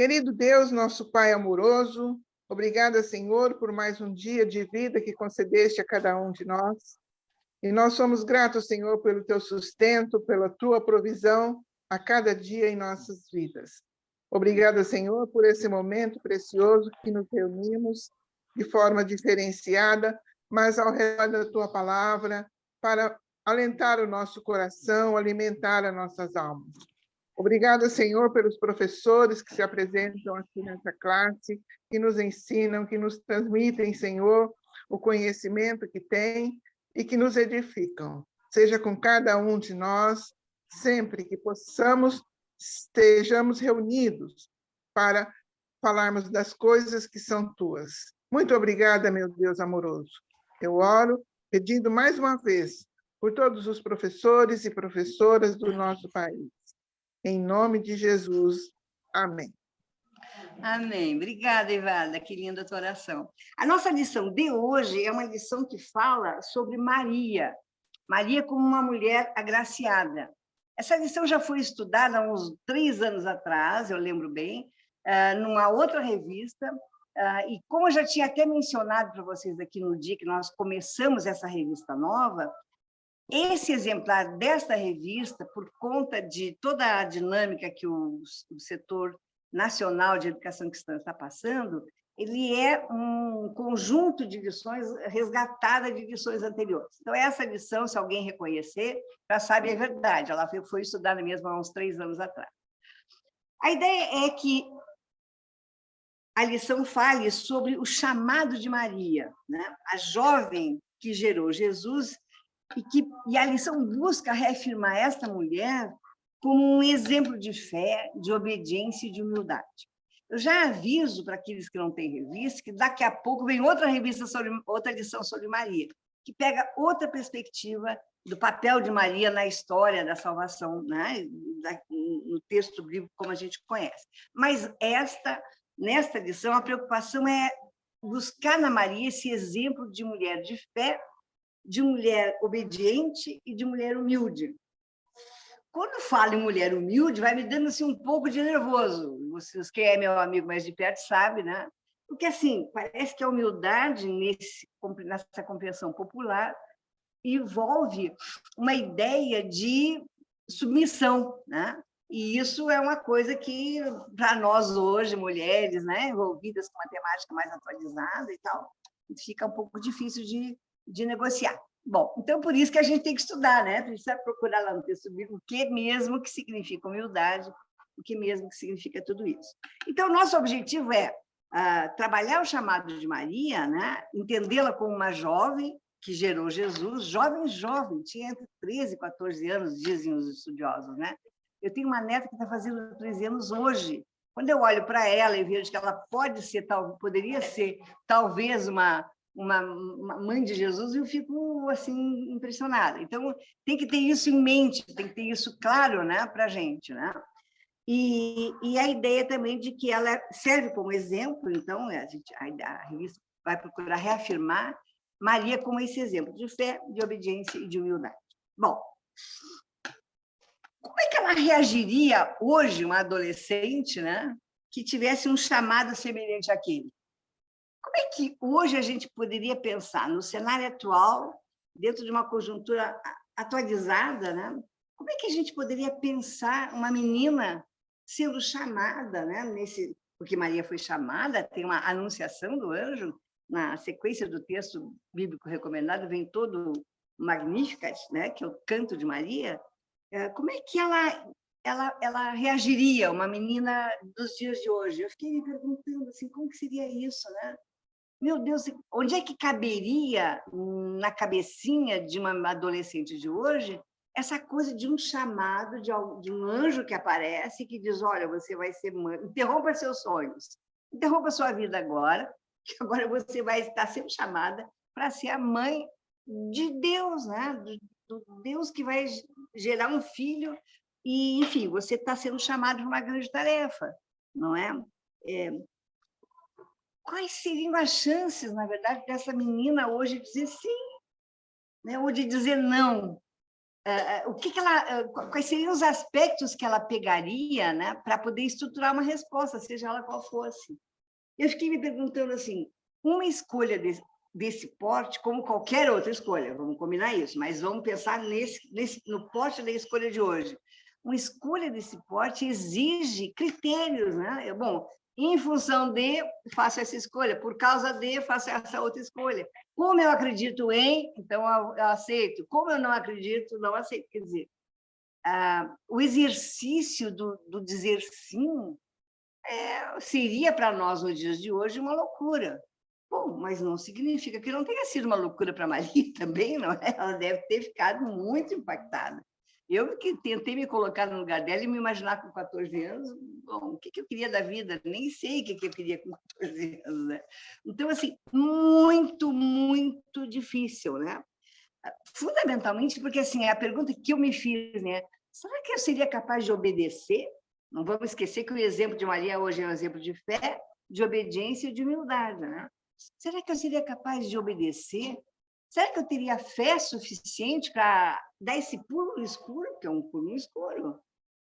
Querido Deus, nosso Pai amoroso, obrigada, Senhor, por mais um dia de vida que concedeste a cada um de nós. E nós somos gratos, Senhor, pelo teu sustento, pela tua provisão a cada dia em nossas vidas. Obrigada, Senhor, por esse momento precioso que nos reunimos de forma diferenciada, mas ao redor da tua palavra, para alentar o nosso coração, alimentar as nossas almas. Obrigada, Senhor, pelos professores que se apresentam aqui nessa classe, que nos ensinam, que nos transmitem, Senhor, o conhecimento que têm e que nos edificam. Seja com cada um de nós, sempre que possamos, estejamos reunidos para falarmos das coisas que são tuas. Muito obrigada, meu Deus amoroso. Eu oro pedindo mais uma vez por todos os professores e professoras do nosso país. Em nome de Jesus. Amém. Amém. Obrigada, Evalda, que linda tua oração. A nossa lição de hoje é uma lição que fala sobre Maria. Maria como uma mulher agraciada. Essa lição já foi estudada há uns 3 anos atrás, eu lembro bem, numa outra revista, e como eu já tinha até mencionado para vocês aqui no dia que nós começamos essa revista nova, esse exemplar desta revista, por conta de toda a dinâmica que o setor nacional de educação cristã está passando, ele é um conjunto de lições resgatada de lições anteriores. Então, essa lição, se alguém reconhecer, já sabe a verdade, ela foi estudada mesmo há uns 3 anos atrás. A ideia é que a lição fale sobre o chamado de Maria, né? A jovem que gerou Jesus, e a lição busca reafirmar esta mulher como um exemplo de fé, de obediência e de humildade. Eu já aviso para aqueles que não têm revista que daqui a pouco vem outra lição sobre Maria, que pega outra perspectiva do papel de Maria na história da salvação, né? No texto bíblico como a gente conhece. Mas nesta lição, a preocupação é buscar na Maria esse exemplo de mulher de fé, de mulher obediente e de mulher humilde. Quando falo em mulher humilde, vai me dando assim, um pouco de nervoso. Vocês, quem é meu amigo mais de perto sabe, né? Porque, assim, parece que a humildade, nessa compreensão popular, envolve uma ideia de submissão, né? E isso é uma coisa que, para nós hoje, mulheres, né, envolvidas com matemática mais atualizada e tal, fica um pouco difícil de negociar. Bom, então por isso que a gente tem que estudar, né? Precisa procurar lá no texto bíblico o que mesmo que significa humildade, o que mesmo que significa tudo isso. Então, nosso objetivo é trabalhar o chamado de Maria, né? Entendê-la como uma jovem que gerou Jesus, jovem, tinha entre 13 e 14 anos, dizem os estudiosos, né? Eu tenho uma neta que está fazendo 13 anos hoje. Quando eu olho para ela e vejo que ela poderia ser talvez uma mãe de Jesus, eu fico assim impressionada. Então tem que ter isso em mente, tem que ter isso claro, né, para a gente, né? E a ideia também de que ela serve como exemplo, então a revista vai procurar reafirmar Maria como esse exemplo de fé, de obediência e de humildade. Bom, como é que ela reagiria hoje, uma adolescente, né, que tivesse um chamado semelhante àquele? Como é que hoje a gente poderia pensar no cenário atual, dentro de uma conjuntura atualizada, né? Como é que a gente poderia pensar uma menina sendo chamada, né? Porque Maria foi chamada, tem uma anunciação do anjo, na sequência do texto bíblico recomendado, vem todo o Magnificat, né? Que é o canto de Maria. Como é que ela reagiria, uma menina dos dias de hoje? Eu fiquei me perguntando assim, como que seria isso, né? Meu Deus, onde é que caberia na cabecinha de uma adolescente de hoje essa coisa de um chamado, de um anjo que aparece e que diz, olha, você vai ser mãe, interrompa seus sonhos, interrompa sua vida agora, que agora você vai estar sendo chamada para ser a mãe de Deus, né? Do Deus que vai gerar um filho e, enfim, você está sendo chamado para uma grande tarefa, não é? Quais seriam as chances, na verdade, dessa menina hoje dizer sim, né? Ou de dizer não? quais seriam os aspectos que ela pegaria, né, para poder estruturar uma resposta, seja ela qual fosse. Eu fiquei me perguntando assim, uma escolha desse porte, como qualquer outra escolha, vamos combinar isso, mas vamos pensar no porte da escolha de hoje. Uma escolha desse porte exige critérios, né? Bom, em função de, faço essa escolha, por causa de, faço essa outra escolha. Como eu acredito em, então eu aceito. Como eu não acredito, não aceito. Quer dizer, o exercício do dizer sim seria para nós, nos dias de hoje, uma loucura. Bom, mas não significa que não tenha sido uma loucura para a Maria também, não é? Ela deve ter ficado muito impactada. Eu que tentei me colocar no lugar dela e me imaginar com 14 anos, bom, o que eu queria da vida? Nem sei o que eu queria com 14 anos, né? Então, assim, muito, muito difícil, né? Fundamentalmente porque, assim, a pergunta que eu me fiz, né? Será que eu seria capaz de obedecer? Não vamos esquecer que o exemplo de Maria hoje é um exemplo de fé, de obediência e de humildade, né? Será que eu seria capaz de obedecer? Será que eu teria fé suficiente para dar esse pulo no escuro, que é um pulo no escuro?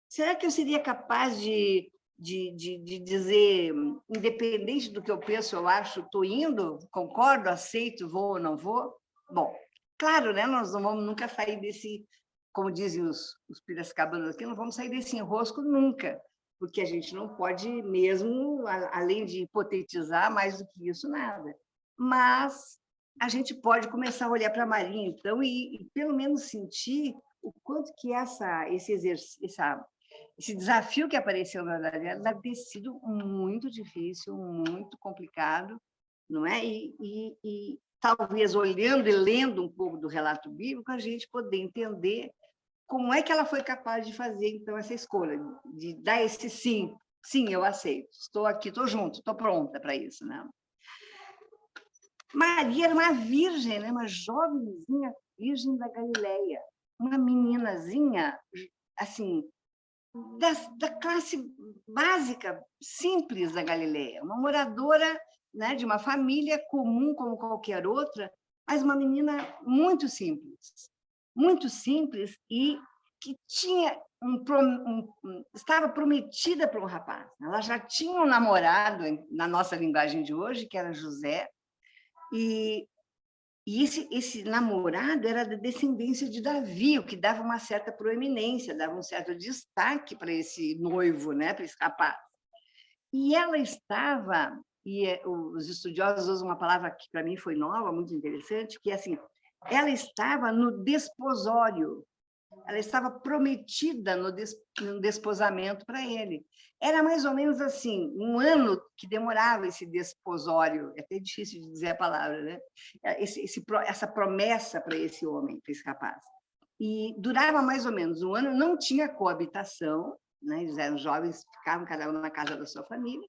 Será que eu seria capaz de dizer, independente do que eu penso, eu acho, estou indo, concordo, aceito, vou ou não vou? Bom, claro, né? Nós não vamos nunca sair desse, como dizem os piracicabanos aqui, não vamos sair desse enrosco nunca, porque a gente não pode mesmo, além de hipotetizar, mais do que isso, nada. Mas a gente pode começar a olhar para a Maria, então, e pelo menos sentir o quanto que esse desafio que apareceu na vida dela deve ter sido muito difícil, muito complicado, não é? E talvez olhando e lendo um pouco do relato bíblico, a gente poder entender como é que ela foi capaz de fazer, então, essa escolha, de dar esse sim, sim, eu aceito, estou aqui, estou junto, estou pronta para isso, né? Maria era uma virgem, né? Uma jovenzinha virgem da Galileia, uma meninazinha, assim, da classe básica, simples da Galileia, uma moradora, né, de uma família comum como qualquer outra, mas uma menina muito simples e que tinha estava prometida para um rapaz. Ela já tinha um namorado, na nossa linguagem de hoje, que era José, e esse namorado era da descendência de Davi, o que dava uma certa proeminência, dava um certo destaque para esse noivo, né, para esse rapaz. E ela estava, os estudiosos usam uma palavra que para mim foi nova, muito interessante, que é assim, ela estava no desposório, ela estava prometida no desposamento para ele. Era mais ou menos assim, um ano que demorava esse desposório, é até difícil de dizer a palavra, né? Essa promessa para esse homem, para esse rapaz. E durava mais ou menos um ano, não tinha coabitação, né? Eles eram jovens, ficavam cada um na casa da sua família,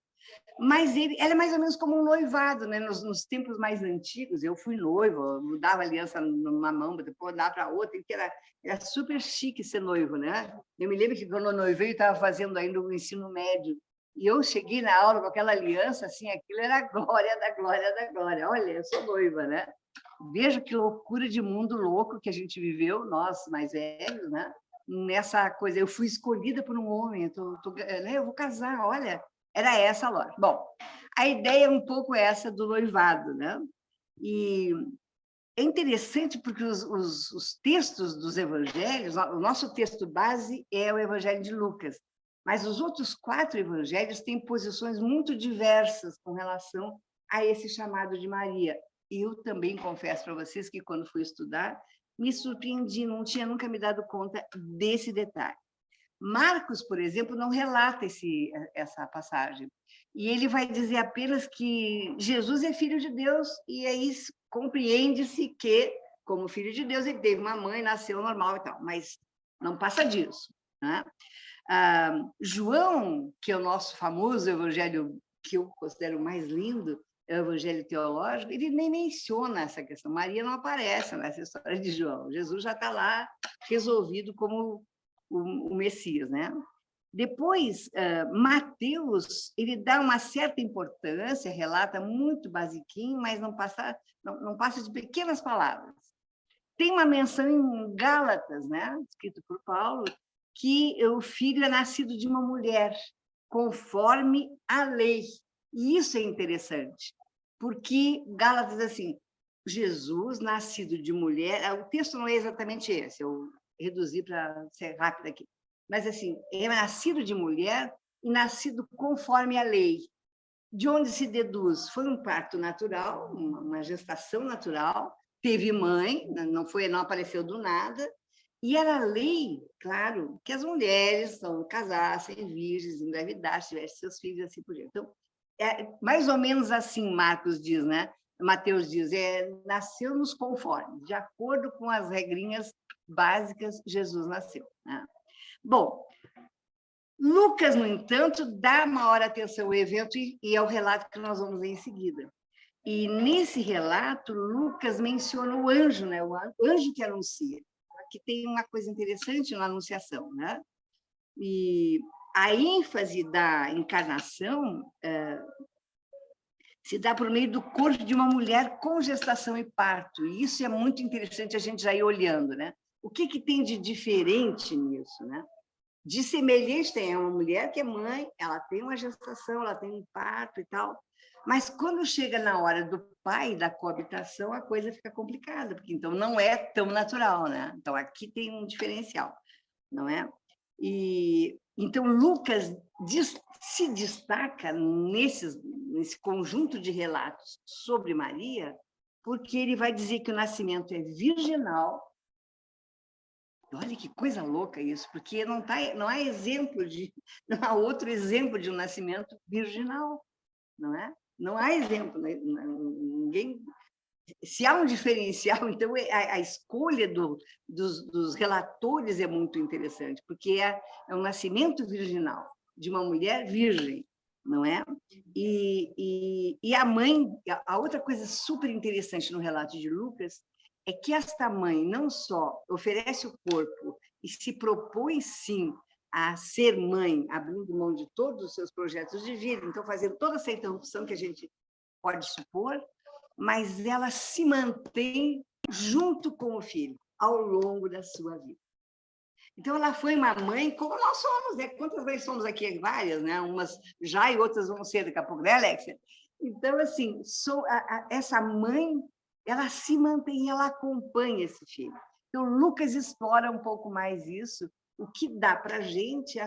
mas era mais ou menos como um noivado, né? Nos tempos mais antigos, eu fui noiva, mudava aliança numa mão, depois dava para outra, que era super chique ser noivo, né? Eu me lembro que quando eu noivei, eu estava fazendo ainda o ensino médio, e eu cheguei na aula com aquela aliança, assim, aquilo era a glória da glória da glória. Olha, eu sou noiva, né? Veja que loucura de mundo louco que a gente viveu, nós mais velhos, né? Nessa coisa, eu fui escolhida por um homem, eu vou casar, olha, era essa a lógica. Bom, a ideia é um pouco essa do noivado, né? E é interessante porque os textos dos evangelhos, o nosso texto base é o Evangelho de Lucas, mas os outros 4 evangelhos têm posições muito diversas com relação a esse chamado de Maria. Eu também confesso para vocês que, quando fui estudar, me surpreendi, não tinha nunca me dado conta desse detalhe. Marcos, por exemplo, não relata essa passagem. E ele vai dizer apenas que Jesus é filho de Deus, e aí compreende-se que, como filho de Deus, ele teve uma mãe, nasceu normal e tal, mas não passa disso, né? João, que é o nosso famoso evangelho, que eu considero mais lindo, é o evangelho teológico, ele nem menciona essa questão. Maria não aparece nessa história de João. Jesus já está lá resolvido como o Messias, né? Depois, Mateus, ele dá uma certa importância, relata muito basiquinho, mas não passa de pequenas palavras. Tem uma menção em Gálatas, né, escrito por Paulo, que o filho é nascido de uma mulher, conforme a lei. E isso é interessante, porque Gálatas, assim, Jesus, nascido de mulher, o texto não é exatamente esse, eu reduzi para ser rápido aqui, mas, assim, é nascido de mulher e nascido conforme a lei. De onde se deduz? Foi um parto natural, uma gestação natural, teve mãe, não apareceu do nada, e era lei, claro, que as mulheres não casassem, virgens, engravidassem, tivessem seus filhos, assim por diante. Então, é mais ou menos assim Marcos diz, né? Mateus diz, nasceu nos conformes, de acordo com as regrinhas básicas, Jesus nasceu, né? Bom, Lucas, no entanto, dá maior atenção ao evento e ao relato que nós vamos ver em seguida. E nesse relato, Lucas menciona o anjo, né? O anjo que anuncia. Aqui tem uma coisa interessante na anunciação, né? E a ênfase da encarnação se dá por meio do corpo de uma mulher com gestação e parto. E isso é muito interessante a gente já ir olhando, né? O que tem de diferente nisso, né? De semelhante tem uma mulher que é mãe, ela tem uma gestação, ela tem um parto e tal, mas quando chega na hora do pai, da coabitação, a coisa fica complicada, porque então não é tão natural, né? Então aqui tem um diferencial, não é? E então Lucas se destaca nesse conjunto de relatos sobre Maria, porque ele vai dizer que o nascimento é virginal. Olha que coisa louca isso, porque não há exemplo não há outro exemplo de um nascimento virginal, não é? Não há exemplo, né? Ninguém. Se há um diferencial, então a escolha dos relatores é muito interessante, porque é um nascimento virginal de uma mulher virgem, não é? E a mãe, a outra coisa super interessante no relato de Lucas é que esta mãe não só oferece o corpo e se propõe, sim, a ser mãe, abrindo mão de todos os seus projetos de vida, então fazendo toda essa interrupção que a gente pode supor, mas ela se mantém junto com o filho ao longo da sua vida. Então, ela foi uma mãe como nós somos, né? Quantas mães somos aqui? Várias, né? Umas já e outras vão ser daqui a pouco, né, Alexia? Então, assim, essa mãe, ela se mantém, ela acompanha esse filho. Então, Lucas explora um pouco mais isso, o que dá para a gente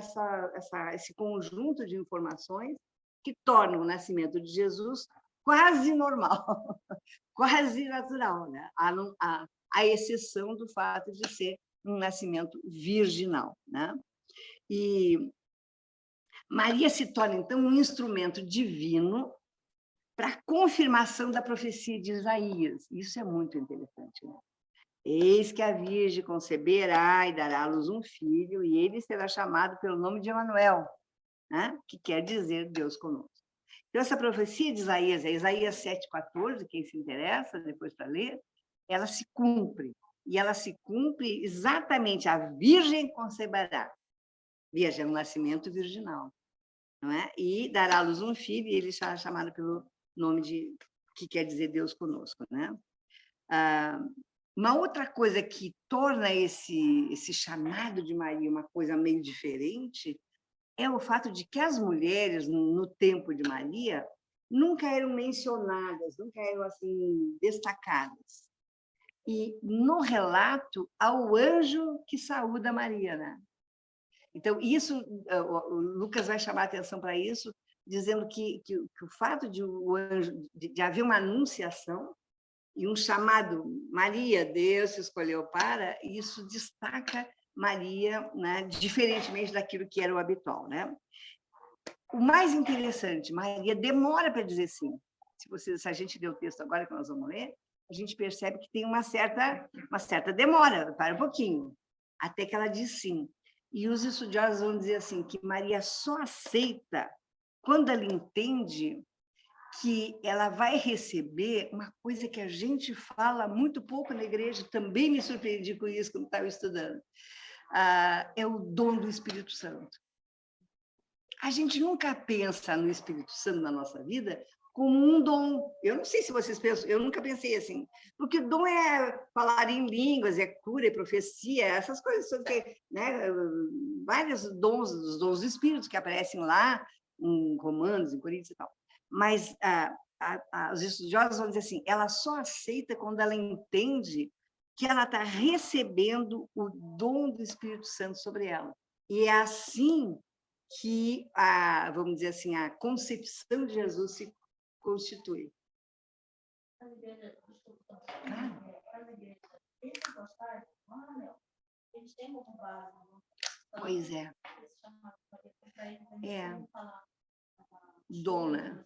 esse conjunto de informações que tornam o nascimento de Jesus quase normal, quase natural, né? A exceção do fato de ser um nascimento virginal, né? E Maria se torna, então, um instrumento divino para a confirmação da profecia de Isaías. Isso é muito interessante, né? Eis que a Virgem conceberá e dará à luz um filho, e ele será chamado pelo nome de Emanuel, né? Que quer dizer Deus conosco. Então, essa profecia de Isaías, é Isaías 7,14, quem se interessa depois para ler, ela se cumpre. E ela se cumpre exatamente, a Virgem conceberá. Veja, é um nascimento virginal, não é? E dará à luz um filho, e ele será chamado pelo nome que quer dizer Deus conosco, né? Uma outra coisa que torna esse chamado de Maria uma coisa meio diferente é o fato de que as mulheres, no tempo de Maria, nunca eram mencionadas, nunca eram assim destacadas. E no relato há o anjo que saúda Maria, né? Então, isso, o Lucas vai chamar a atenção para isso, dizendo que o fato de haver uma anunciação e um chamado, Maria, Deus se escolheu para, isso destaca Maria, né, diferentemente daquilo que era o habitual, né? O mais interessante, Maria demora para dizer sim. Se a gente ler o texto agora que nós vamos ler, a gente percebe que tem uma certa demora, para um pouquinho, até que ela diz sim. E os estudiosos vão dizer assim, que Maria só aceita quando ela entende que ela vai receber uma coisa que a gente fala muito pouco na igreja, também me surpreendi com isso quando estava estudando, é o dom do Espírito Santo. A gente nunca pensa no Espírito Santo na nossa vida como um dom. Eu não sei se vocês pensam, eu nunca pensei assim, porque dom é falar em línguas, é cura, é profecia, essas coisas, né? Vários dons, os dons do Espírito que aparecem lá em Romanos, em Coríntios e tal. Mas os estudiosos vão dizer assim, ela só aceita quando ela entende que ela está recebendo o dom do Espírito Santo sobre ela. E é assim que, vamos dizer assim, a concepção de Jesus se constitui. Pois é. Dona.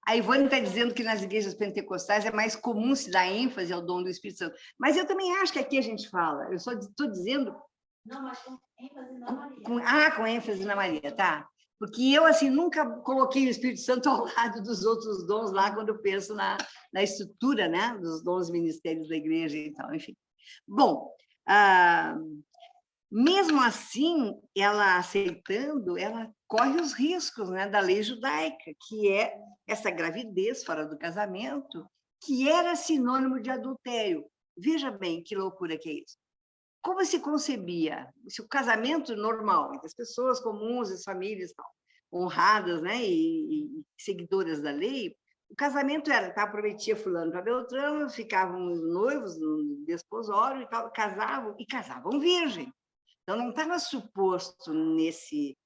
A Ivone está dizendo que nas igrejas pentecostais é mais comum se dar ênfase ao dom do Espírito Santo. Mas eu também acho que aqui a gente fala. Eu só estou dizendo... Não, mas com ênfase na Maria. Com ênfase na Maria, tá. Porque eu, assim, nunca coloquei o Espírito Santo ao lado dos outros dons lá, quando eu penso na estrutura, né, dos dons ministérios da igreja e tal, enfim. Bom, mesmo assim, ela aceitando, ela corre os riscos, né, da lei judaica, que é essa gravidez fora do casamento, que era sinônimo de adultério. Veja bem que loucura que é isso. Como se concebia? Se o casamento normal, entre as pessoas comuns, as famílias tal, honradas, né, e seguidoras da lei, o casamento era, tá, prometia fulano para Beltrano, ficavam noivos no desposório e tal, casavam virgem. Então, não estava suposto nesse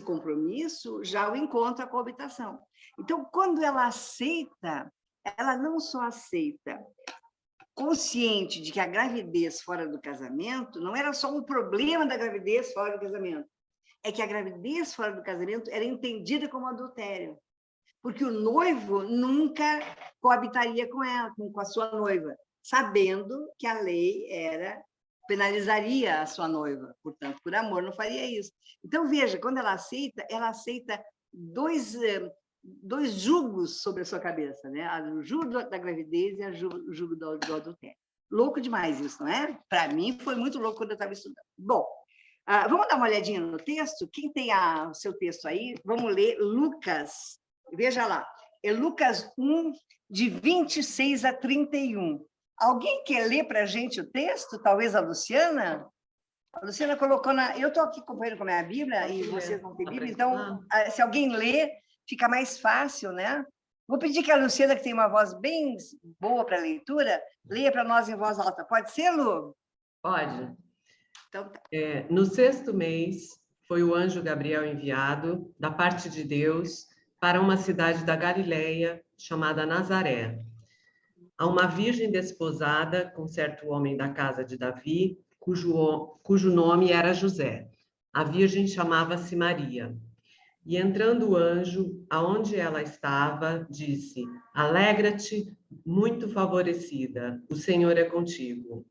compromisso já o encontro, a coabitação. Então, quando ela aceita, ela não só aceita, consciente de que a gravidez fora do casamento não era só um problema da gravidez fora do casamento, é que a gravidez fora do casamento era entendida como adultério, porque o noivo nunca coabitaria com ela, com a sua noiva, sabendo que a lei penalizaria a sua noiva, portanto, por amor não faria isso. Então, veja, quando ela aceita dois jugos sobre a sua cabeça, né? O jugo da gravidez e o jugo do adultério. Louco demais isso, não é? Para mim foi muito louco quando eu estava estudando. Bom, vamos dar uma olhadinha no texto? Quem tem o seu texto aí? Vamos ler Lucas. Veja lá, é Lucas 1, de 26 a 31. Alguém quer ler para a gente o texto? Talvez a Luciana? A Luciana colocou na... Eu estou aqui acompanhando com a minha Bíblia e vocês não têm Bíblia, então, se alguém lê, fica mais fácil, né? Vou pedir que a Luciana, que tem uma voz bem boa para leitura, leia para nós em voz alta. Pode ser, Lu? Pode. Então, tá. No 6º mês, foi o anjo Gabriel enviado, da parte de Deus, para uma cidade da Galileia, chamada Nazaré, a uma virgem desposada com certo homem da casa de Davi, cujo nome era José. A virgem chamava-se Maria. E entrando o anjo, aonde ela estava, disse: Alegra-te, muito favorecida, o Senhor é contigo.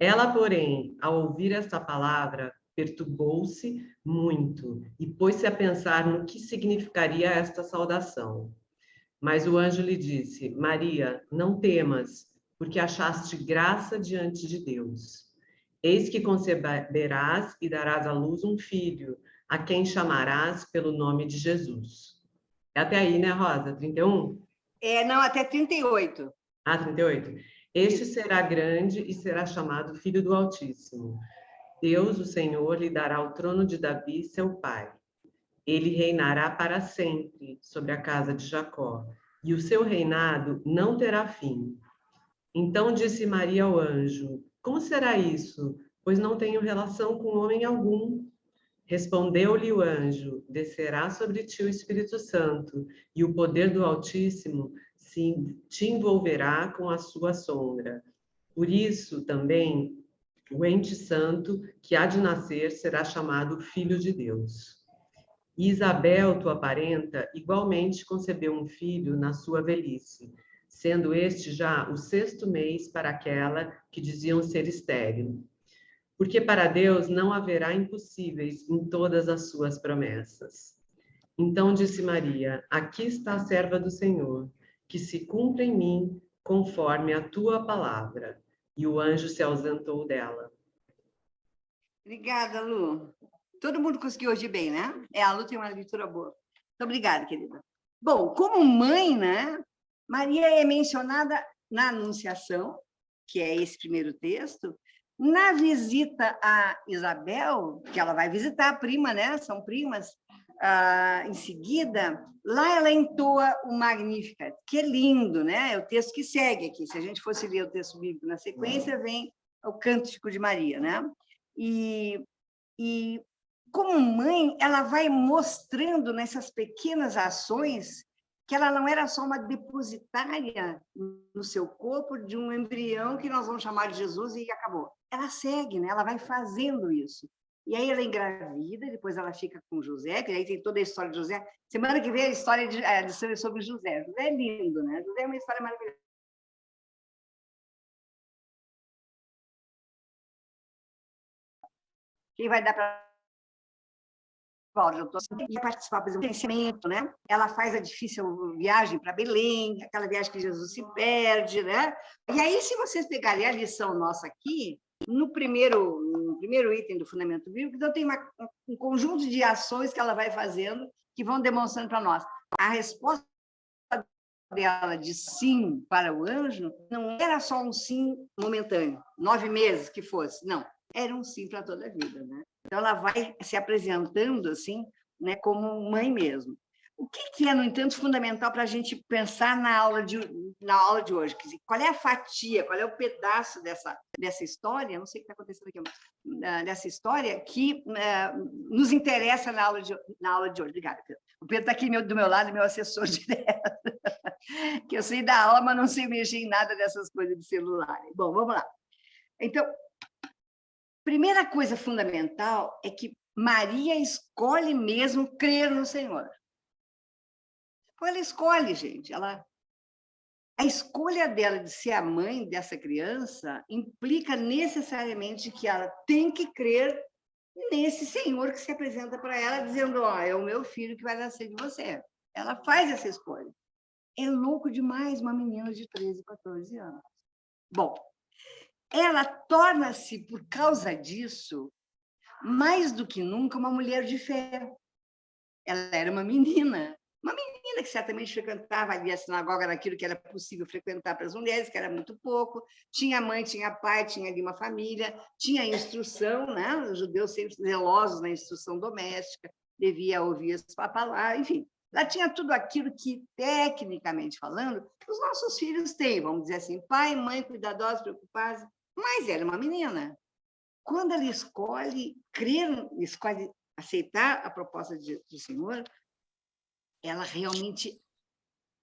Ela, porém, ao ouvir esta palavra, perturbou-se muito e pôs-se a pensar no que significaria esta saudação. Mas o anjo lhe disse: Maria, não temas, porque achaste graça diante de Deus. Eis que conceberás e darás à luz um filho, a quem chamarás pelo nome de Jesus. É até aí, né, Rosa? 31? Não, até 38. 38. Este será grande e será chamado Filho do Altíssimo. Deus, o Senhor, lhe dará o trono de Davi, seu pai. Ele reinará para sempre sobre a casa de Jacó, e o seu reinado não terá fim. Então disse Maria ao anjo: Como será isso? Pois não tenho relação com homem algum. Respondeu-lhe o anjo: Descerá sobre ti o Espírito Santo, e o poder do Altíssimo te envolverá com a sua sombra. Por isso também o ente santo que há de nascer será chamado Filho de Deus. E Isabel, tua parenta, igualmente concebeu um filho na sua velhice, sendo este já o 6º mês para aquela que diziam ser estéril. Porque para Deus não haverá impossíveis em todas as suas promessas. Então disse Maria: Aqui está a serva do Senhor, que se cumpra em mim conforme a tua palavra. E o anjo se ausentou dela. Obrigada, Lu. Todo mundo conseguiu ouvir bem, né? A Lu tem uma leitura boa. obrigada, querida. Bom, como mãe, né, Maria é mencionada na Anunciação, que é esse primeiro texto, na visita a Isabel, que ela vai visitar a prima, né, são primas, em seguida, lá ela entoa o Magnificat, que é lindo, né? É o texto que segue aqui. Se a gente fosse ler o texto bíblico na sequência, vem o Cântico de Maria, né? E como mãe, ela vai mostrando nessas pequenas ações que ela não era só uma depositária no seu corpo de um embrião que nós vamos chamar de Jesus e acabou. Ela segue, né? Ela vai fazendo isso. E aí ela engravida, depois ela fica com José, que aí tem toda a história de José. Semana que vem a história sobre José. José é lindo, né? José é uma história maravilhosa. Quem vai dar para e participar, por exemplo, do crescimento, né? Ela faz a difícil viagem para Belém, aquela viagem que Jesus se perde, né? E aí, se vocês pegarem a lição nossa aqui, no primeiro item do Fundamento Bíblico, então tem um conjunto de ações que ela vai fazendo que vão demonstrando para nós. A resposta dela de sim para o anjo não era só um sim momentâneo, 9 meses que fosse, não. Era um sim para toda a vida, né? Então, ela vai se apresentando assim, né, como mãe mesmo. O que é, no entanto, fundamental para a gente pensar na aula de hoje? Quer dizer, qual é a fatia, qual é o pedaço dessa história, não sei o que está acontecendo aqui, dessa história, que nos interessa na aula de hoje. Obrigada, Pedro. O Pedro está aqui do meu lado, meu assessor direto, que eu sei da aula, mas não sei mexer em nada dessas coisas de celular. Bom, vamos lá. Então, primeira coisa fundamental é que Maria escolhe mesmo crer no Senhor. Ela escolhe, gente. A escolha dela de ser a mãe dessa criança implica necessariamente que ela tem que crer nesse Senhor que se apresenta para ela, dizendo: ó, é o meu filho que vai nascer de você. Ela faz essa escolha. É louco demais uma menina de 13, 14 anos. Bom, ela torna-se, por causa disso, mais do que nunca, uma mulher de fé. Ela era uma menina que certamente frequentava ali a sinagoga naquilo que era possível frequentar para as mulheres, que era muito pouco, tinha mãe, tinha pai, tinha ali uma família, tinha instrução, né? Os judeus sempre zelosos na instrução doméstica, devia ouvir as palavras, enfim. Ela tinha tudo aquilo que, tecnicamente falando, os nossos filhos têm, vamos dizer assim, pai, mãe, cuidadosos, preocupados, mas era uma menina. Quando ela escolhe crer, escolhe aceitar a proposta do Senhor, ela realmente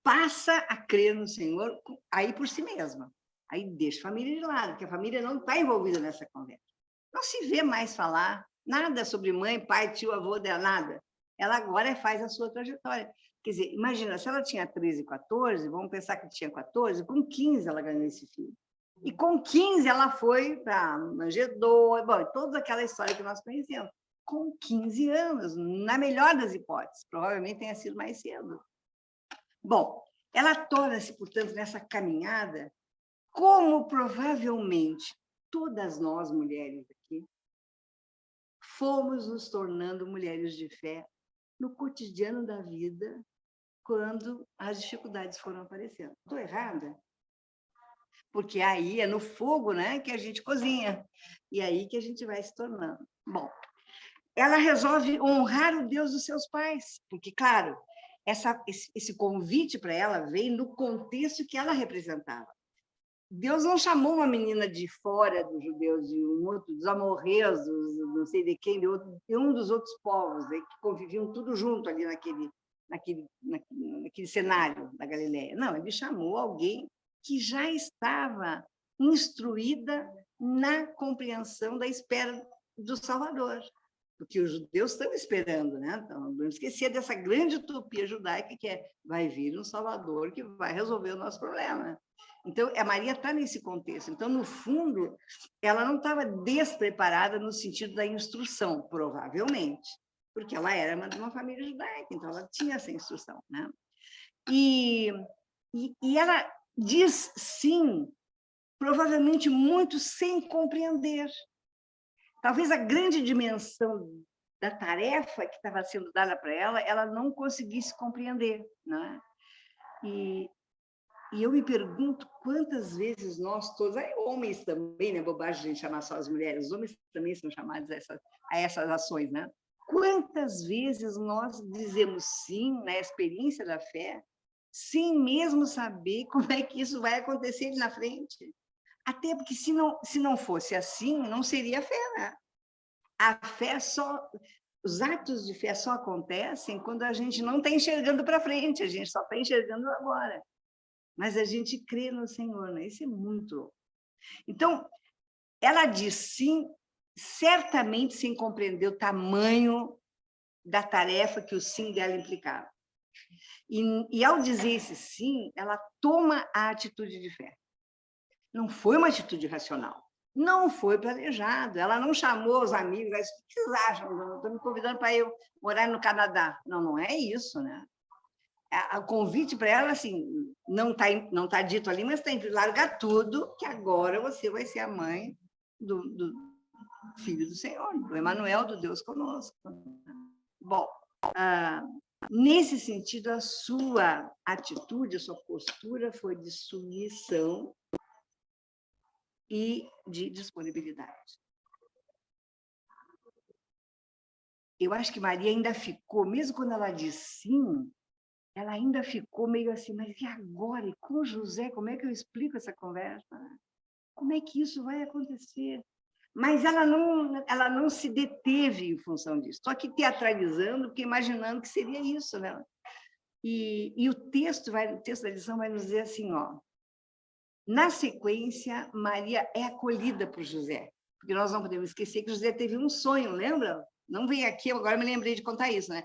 passa a crer no Senhor aí por si mesma. Aí deixa a família de lado, porque a família não está envolvida nessa conversa. Não se vê mais falar nada sobre mãe, pai, tio, avô dela, nada. Ela agora faz a sua trajetória. Quer dizer, imagina, se ela tinha 13, 14, vamos pensar que tinha 14, com 15 ela ganhou esse filho. E com 15 ela foi para manjedoura, bom, toda aquela história que nós conhecemos. Com 15 anos, na melhor das hipóteses, provavelmente tenha sido mais cedo. Bom, ela torna-se, portanto, nessa caminhada, como provavelmente todas nós mulheres aqui, fomos nos tornando mulheres de fé no cotidiano da vida, quando as dificuldades foram aparecendo. Estou errada? Porque aí é no fogo, né, que a gente cozinha, e aí que a gente vai se tornando. Bom, ela resolve honrar o Deus dos seus pais, porque, claro, esse convite para ela veio no contexto que ela representava. Deus não chamou uma menina de fora dos judeus, dos amorreus, não sei de quem, de um dos outros povos, né, que conviviam tudo junto ali naquele cenário da Galileia. Não, ele chamou alguém que já estava instruída na compreensão da espera do Salvador, porque os judeus estão esperando, né? Então, não esquecer dessa grande utopia judaica que é: vai vir um Salvador que vai resolver o nosso problema. Então, a Maria está nesse contexto. Então, no fundo, ela não estava despreparada no sentido da instrução, provavelmente, porque ela era de uma família judaica, então ela tinha essa instrução, né? E ela diz sim, provavelmente muito sem compreender. Talvez a grande dimensão da tarefa que estava sendo dada para ela não conseguisse compreender, né? E eu me pergunto quantas vezes nós todos, aí homens também, né? Bobagem a gente chamar só as mulheres, os homens também são chamados a essas ações, né? Quantas vezes nós dizemos sim na experiência da fé, sem mesmo saber como é que isso vai acontecer ali na frente? Até porque se não fosse assim, não seria fé, né? A fé os atos de fé só acontecem quando a gente não está enxergando para frente, a gente só está enxergando agora. Mas a gente crê no Senhor, né? Isso é muito louco. Então, ela diz sim, certamente sem compreender o tamanho da tarefa que o sim dela implicava. E ao dizer esse sim, ela toma a atitude de fé. Não foi uma atitude racional. Não foi planejado. Ela não chamou os amigos, o que vocês acham? Estão me convidando para eu morar no Canadá. Não é isso, né? O convite para ela, assim, não tá dito ali, mas tem que largar tudo, que agora você vai ser a mãe do Filho do Senhor, do Emanuel, do Deus conosco. Bom, nesse sentido, a sua atitude, a sua postura foi de submissão e de disponibilidade. Eu acho que Maria ainda ficou, mesmo quando ela disse sim, ela ainda ficou meio assim, mas e agora? E com José, como é que eu explico essa conversa? Como é que isso vai acontecer? Mas ela não se deteve em função disso, só que teatralizando, porque imaginando que seria isso, né? E o texto da lição vai nos dizer assim, ó, na sequência, Maria é acolhida por José, porque nós não podemos esquecer que José teve um sonho, lembra? Não vem aqui, agora me lembrei de contar isso, né?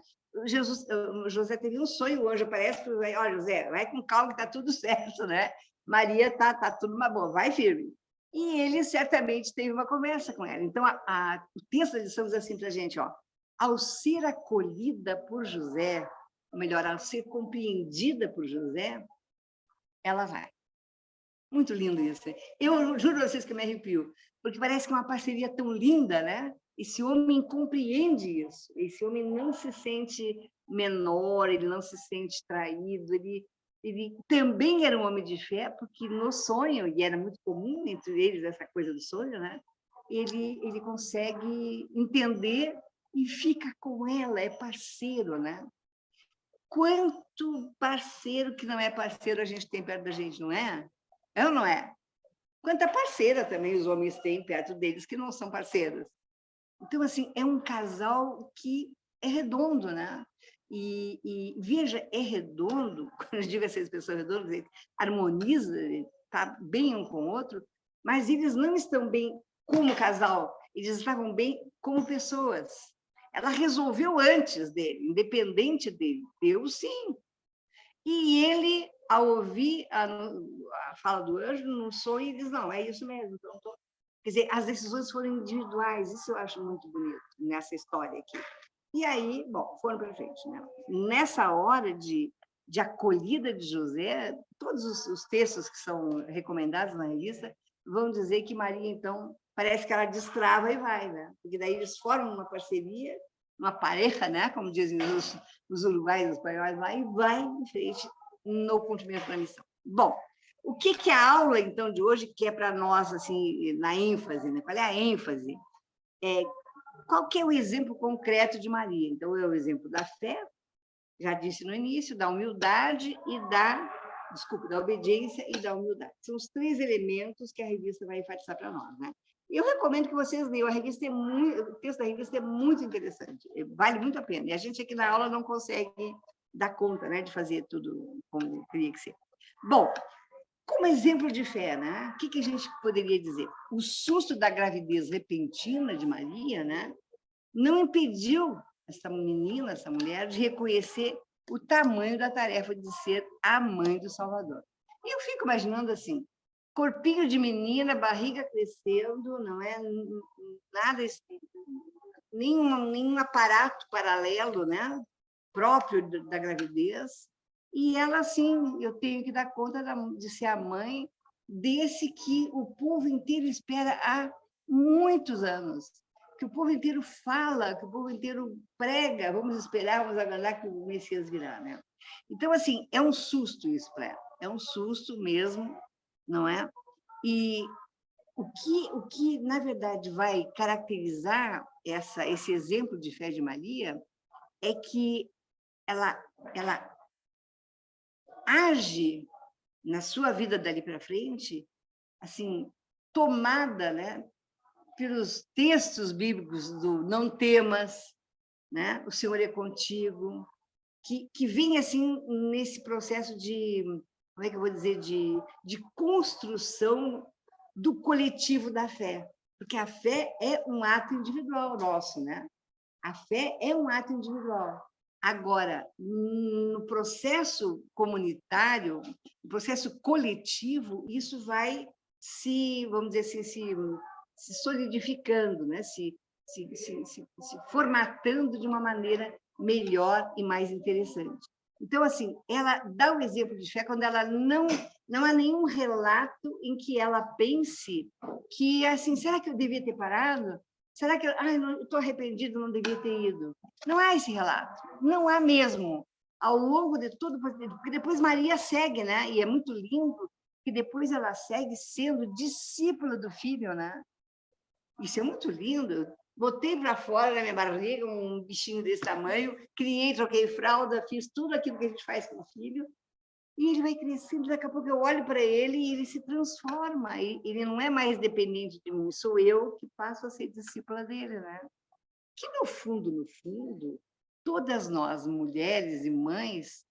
José teve um sonho, o anjo aparece, olha, José, vai com calma que está tudo certo, né? Maria tá tudo uma boa, vai firme. E ele certamente teve uma conversa com ela. Então, o texto da lição diz assim para a gente, ó, ao ser acolhida por José, ou melhor, ao ser compreendida por José, ela vai. Muito lindo isso. Eu juro a vocês que me arrepio, porque parece que é uma parceria tão linda, né? Esse homem compreende isso. Esse homem não se sente menor, ele não se sente traído, ele também era um homem de fé, porque no sonho, e era muito comum entre eles essa coisa do sonho, né? Ele consegue entender e fica com ela, é parceiro, né? Quanto parceiro que não é parceiro a gente tem perto da gente, não é? É ou não é? Quanta parceira também os homens têm perto deles que não são parceiros. Então, assim, é um casal que é redondo, né? E veja, é redondo, quando eu digo essas pessoas redondas, harmoniza, está bem um com o outro, mas eles não estão bem como casal, eles estavam bem como pessoas. Ela resolveu antes dele, independente dele, deu sim. E ele, ao ouvir a fala do anjo, no sonho, diz, não, é isso mesmo. Então, quer dizer, as decisões foram individuais, isso eu acho muito bonito nessa história aqui. E aí, bom, foram para frente, né? Nessa hora de acolhida de José, todos os textos que são recomendados na revista vão dizer que Maria, então, parece que ela destrava e vai, né? Porque daí eles formam uma parceria, uma pareja, né? Como dizem os uruguaios, os espanhóis, vai em frente no cumprimento da missão. Bom, o que a aula, então, de hoje quer para nós, assim, na ênfase, né? Qual é a ênfase? Qual que é o exemplo concreto de Maria? Então, é o exemplo da fé, já disse no início, da humildade e da obediência e da humildade. São os 3 elementos que a revista vai enfatizar para nós, né? Eu recomendo que vocês leiam, o texto da revista é muito interessante, vale muito a pena. E a gente aqui na aula não consegue dar conta, né, de fazer tudo como teria que ser. Bom, como exemplo de fé, né? O que a gente poderia dizer? O susto da gravidez repentina de Maria, né, não impediu essa menina, essa mulher, de reconhecer o tamanho da tarefa de ser a mãe do Salvador. E eu fico imaginando assim, corpinho de menina, barriga crescendo, não é nada, nenhum aparato paralelo, né, próprio da gravidez. E ela, assim, eu tenho que dar conta de ser a mãe desse que o povo inteiro espera há muitos anos. que o povo inteiro fala, que o povo inteiro prega, vamos esperar, vamos aguardar que o Messias virá, né? Então, assim, é um susto isso para ela, é um susto mesmo, não é? E o que na verdade, vai caracterizar esse exemplo de fé de Maria é que ela age na sua vida dali para frente, assim, tomada, né, pelos textos bíblicos do não temas, né, o Senhor é contigo, que vem assim nesse processo de, como é que eu vou dizer, de construção do coletivo da fé, porque a fé é um ato individual nosso, né? A fé é um ato individual. Agora, no processo comunitário, no processo coletivo, isso vai vamos dizer assim, se solidificando, né? se formatando de uma maneira melhor e mais interessante. Então, assim, ela dá o exemplo de fé quando ela não há nenhum relato em que ela pense que, assim, será que eu devia ter parado? Será que eu estou arrependido, não devia ter ido? Não há esse relato, não há mesmo. Ao longo de todo, porque depois Maria segue, né? E é muito lindo que depois ela segue sendo discípula do filho, né? Isso é muito lindo. Botei para fora da minha barriga um bichinho desse tamanho, criei, troquei fralda, fiz tudo aquilo que a gente faz com o filho, e ele vai crescendo, daqui a pouco eu olho para ele e ele se transforma, ele não é mais dependente de mim, sou eu que passo a ser discípula dele, né? Que no fundo, todas nós, mulheres e mães,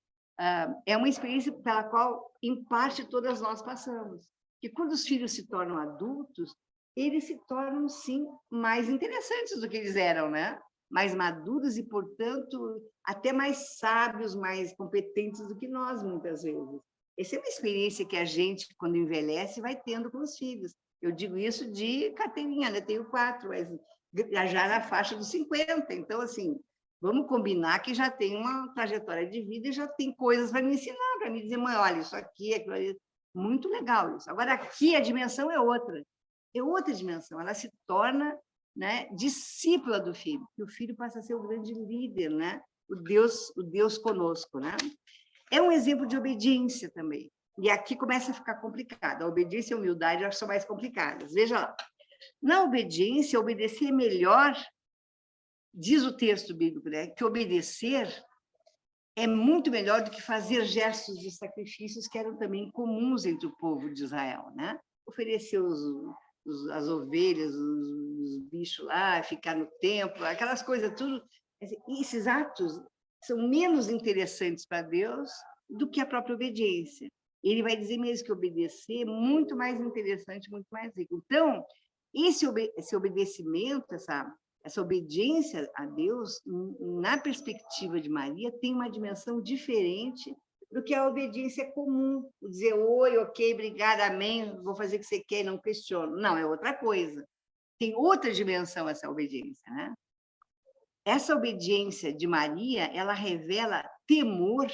é uma experiência pela qual, em parte, todas nós passamos. E quando os filhos se tornam adultos, eles se tornam, sim, mais interessantes do que eles eram, né? Mais maduros e, portanto, até mais sábios, mais competentes do que nós, muitas vezes. Essa é uma experiência que a gente, quando envelhece, vai tendo com os filhos. Eu digo isso de carteirinha, né? Tenho 4, mas já na faixa dos 50. Então, assim, vamos combinar que já tem uma trajetória de vida e já tem coisas para me ensinar, para me dizer, mãe, olha, isso aqui, aquilo ali. Muito legal isso. Agora, aqui a dimensão é outra dimensão. Ela se torna, né, discípula do filho, e o filho passa a ser o grande líder, né? O Deus conosco, né? É um exemplo de obediência também. E aqui começa a ficar complicado. A obediência e a humildade eu acho que são mais complicadas. Veja lá. Na obediência, obedecer é melhor, diz o texto bíblico, né, que obedecer é muito melhor do que fazer gestos de sacrifícios que eram também comuns entre o povo de Israel, né? Oferecer as ovelhas, os bichos lá, ficar no templo, aquelas coisas tudo. Esses atos são menos interessantes para Deus do que a própria obediência. Ele vai dizer mesmo que obedecer é muito mais interessante, muito mais rico. Então, esse obedecimento, essa obediência a Deus, na perspectiva de Maria, tem uma dimensão diferente do que a obediência comum. Dizer, oi, ok, obrigada, amém, vou fazer o que você quer e não questiono. Não, é outra coisa. Tem outra dimensão essa obediência, né? Essa obediência de Maria, ela revela temor,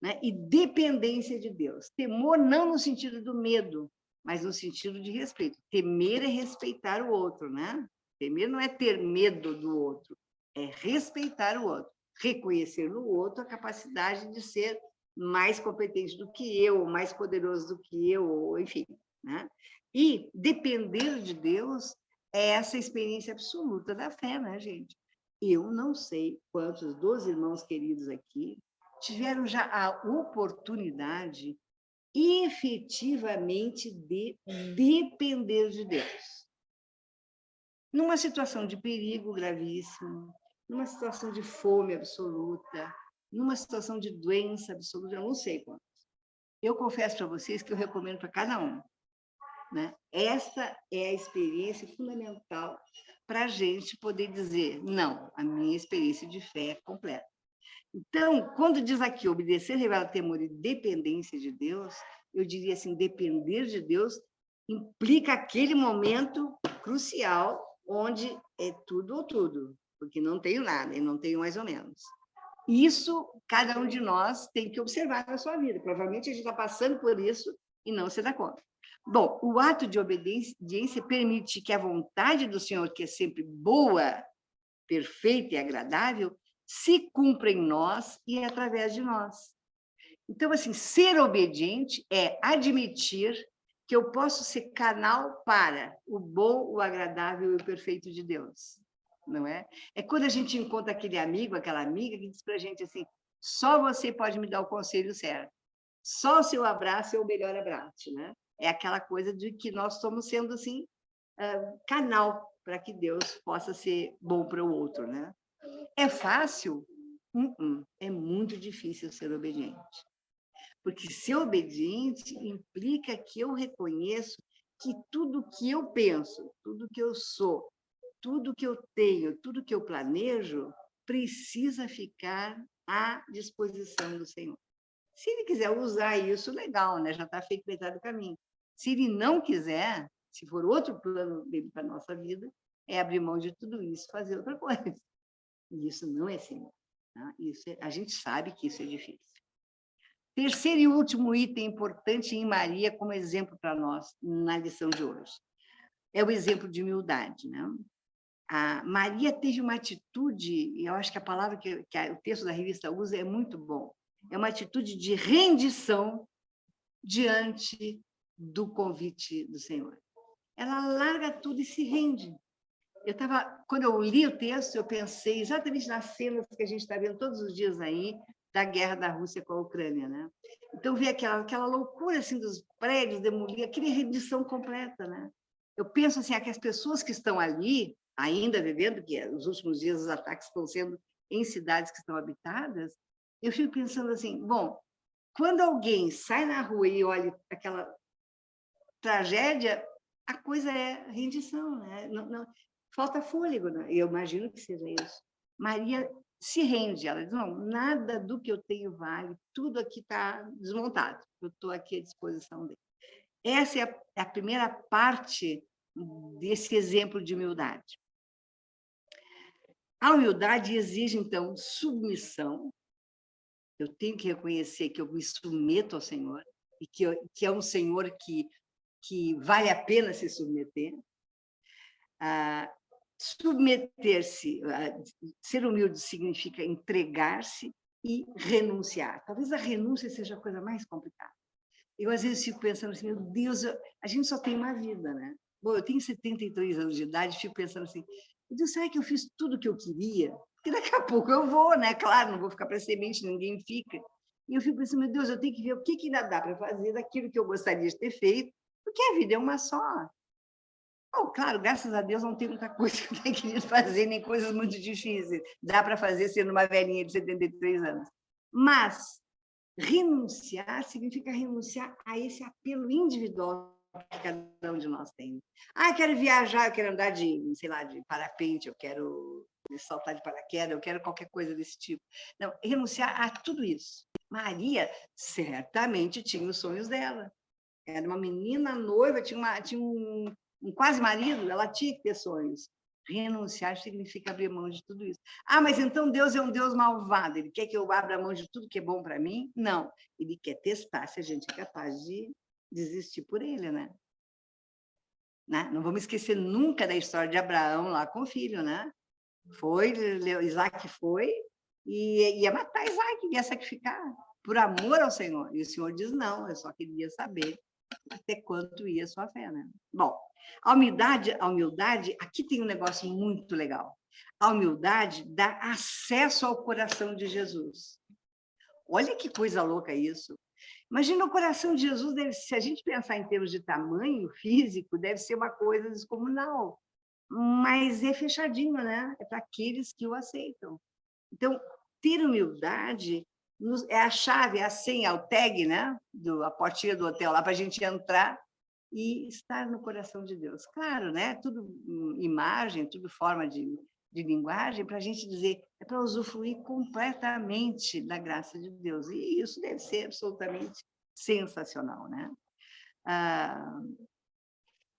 né, e dependência de Deus. Temor não no sentido do medo, mas no sentido de respeito. Temer é respeitar o outro, né? Temer não é ter medo do outro, é respeitar o outro, reconhecer no outro a capacidade de ser mais competente do que eu, mais poderoso do que eu, enfim, né? E depender de Deus é essa experiência absoluta da fé, né, gente? Eu não sei quantos dos irmãos queridos aqui tiveram já a oportunidade efetivamente de depender de Deus. Numa situação de perigo gravíssimo, numa situação de fome absoluta, numa situação de doença absoluta, eu não sei quantos. Eu confesso para vocês que eu recomendo para cada um, né? Essa é a experiência fundamental para a gente poder dizer, não, a minha experiência de fé é completa. Então, quando diz aqui, obedecer revela temor e dependência de Deus, eu diria assim, depender de Deus implica aquele momento crucial onde é tudo ou tudo, porque não tenho nada e não tenho mais ou menos. Isso, cada um de nós tem que observar na sua vida. Provavelmente a gente está passando por isso e não se dá conta. Bom, o ato de obediência permite que a vontade do Senhor, que é sempre boa, perfeita e agradável, se cumpra em nós e através de nós. Então, assim, ser obediente é admitir que eu posso ser canal para o bom, o agradável e o perfeito de Deus, não é? É quando a gente encontra aquele amigo, aquela amiga que diz para a gente assim, só você pode me dar o conselho certo, só o seu abraço é o melhor abraço, né? É aquela coisa de que nós estamos sendo, assim, canal para que Deus possa ser bom para o outro, né? É fácil? É muito difícil ser obediente. Porque ser obediente implica que eu reconheço que tudo que eu penso, tudo que eu sou, tudo que eu tenho, tudo que eu planejo, precisa ficar à disposição do Senhor. Se ele quiser usar isso, legal, né? Já está feito metade do caminho. Se ele não quiser, se for outro plano dele para a nossa vida, é abrir mão de tudo isso e fazer outra coisa. E isso não é simples. Tá? A gente sabe que isso é difícil. Terceiro e último item importante em Maria como exemplo para nós na lição de hoje. É o exemplo de humildade, né? A Maria teve uma atitude, e eu acho que a palavra que o texto da revista usa é muito bom, é uma atitude de rendição diante do convite do Senhor. Ela larga tudo e se rende. Quando eu li o texto, eu pensei exatamente nas cenas que a gente está vendo todos os dias aí, da guerra da Rússia com a Ucrânia, né? Então, vi aquela loucura assim, dos prédios demolidos, aquela rendição completa, né? Eu penso assim, que as pessoas que estão ali, ainda vivendo, que nos últimos dias os ataques estão sendo em cidades que estão habitadas, eu fico pensando assim, bom, quando alguém sai na rua e olha aquela tragédia, a coisa é rendição, né? Não, falta fôlego, né? Eu imagino que seja isso. Maria se rende, ela diz, não, nada do que eu tenho vale, tudo aqui está desmontado, eu estou aqui à disposição dele. Essa é a primeira parte desse exemplo de humildade. A humildade exige, então, submissão. Eu tenho que reconhecer que eu me submeto ao Senhor, e que é um Senhor que vale a pena se submeter. Submeter-se, ser humilde significa entregar-se e renunciar. Talvez a renúncia seja a coisa mais complicada. Eu, às vezes, fico pensando assim, meu Deus, a gente só tem uma vida, né? Bom, eu tenho 73 anos de idade, fico pensando assim, meu Deus, será que eu fiz tudo o que eu queria? Porque daqui a pouco eu vou, né? Claro, não vou ficar para semente, ninguém fica. E eu fico pensando, meu Deus, eu tenho que ver o que ainda dá para fazer daquilo que eu gostaria de ter feito, porque a vida é uma só. Bom, claro, graças a Deus não tem muita coisa que eu tenho querido fazer, nem coisas muito difíceis. Dá para fazer sendo uma velhinha de 73 anos. Mas renunciar significa renunciar a esse apelo individual que cada um de nós tem. Quero viajar, eu quero andar de, sei lá, de parapente, eu quero saltar de paraquedas, eu quero qualquer coisa desse tipo. Não, renunciar a tudo isso. Maria certamente tinha os sonhos dela. Era uma menina noiva, tinha um quase marido, ela tinha que ter sonhos. Renunciar significa abrir mão de tudo isso. Mas então Deus é um Deus malvado, ele quer que eu abra mão de tudo que é bom para mim? Não, ele quer testar se a gente é capaz de desistir por ele, né? Não vamos esquecer nunca da história de Abraão lá com o filho, né? Isaac foi e ia matar Isaac, ia sacrificar por amor ao Senhor. E o Senhor diz, não, eu só queria saber até quanto ia a sua fé, né? Bom, a humildade, aqui tem um negócio muito legal. A humildade dá acesso ao coração de Jesus. Olha que coisa louca isso. Imagina o coração de Jesus, se a gente pensar em termos de tamanho físico, deve ser uma coisa descomunal. Mas é fechadinho, né? É para aqueles que o aceitam. Então, ter humildade é a chave, é a senha, o tag, né? A portinha do hotel lá para a gente entrar e estar no coração de Deus. Claro, né? Tudo imagem, tudo forma de linguagem para a gente dizer, é para usufruir completamente da graça de Deus. E isso deve ser absolutamente sensacional, né?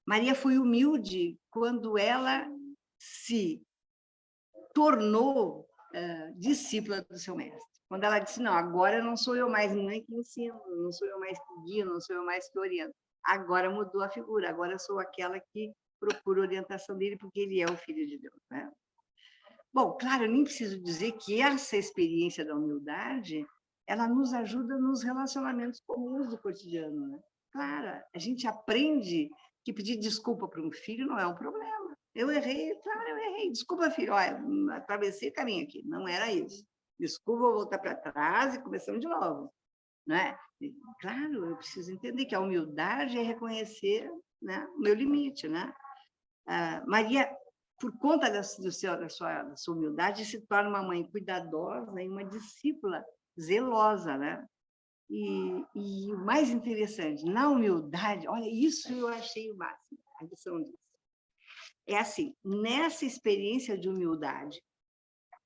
Maria foi humilde quando ela se tornou discípula do seu mestre. Quando ela disse, não, agora não sou eu mais mãe que ensino, não sou eu mais que guio, não sou eu mais que oriento. Agora mudou a figura, agora eu sou aquela que procura orientação dele, porque ele é o Filho de Deus, né? Bom, claro, eu nem preciso dizer que essa experiência da humildade, ela nos ajuda nos relacionamentos comuns do cotidiano, né? Claro, a gente aprende que pedir desculpa para um filho não é um problema. Eu errei, claro, eu errei. Desculpa, filho, olha, atravessei o caminho aqui, não era isso. Desculpa, vou voltar para trás e começamos de novo, né? Claro, eu preciso entender que a humildade é reconhecer, né, o meu limite, né? Maria, por conta da sua humildade, se torna uma mãe cuidadosa e uma discípula zelosa, né? E o mais interessante, na humildade, olha, isso eu achei o máximo, a lição disso. É assim, nessa experiência de humildade,